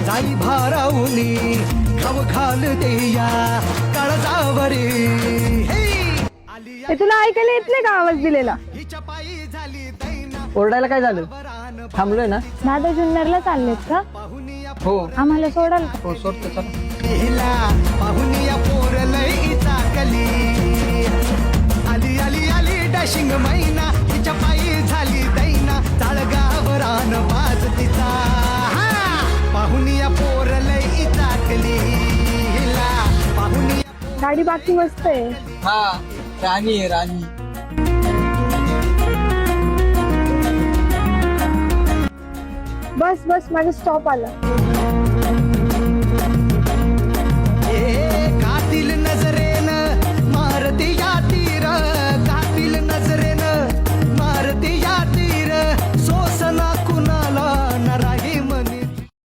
जाई भारावली खाव खाल देया काळजावरे हे तुला ऐकायला येत नाही का आवाज दिलेला? ओरडायला काय झालं? थांबलोय ना. दादा जुन्नरला चाललेत का? हो आम्हाला सोडाल का? हो सोडतो चला. पाहुनिया पोरलई चाकली आली आली आली डॅशिंग मैना तिच्या पायी झाली दैना ताळगावरान बाज तिचा पाहुनिया पोरलई चाकली पाहुनिया गाडी बाकी मस्त आहे. हा राणी आहे राणी. बस बस माझा स्टॉप आला.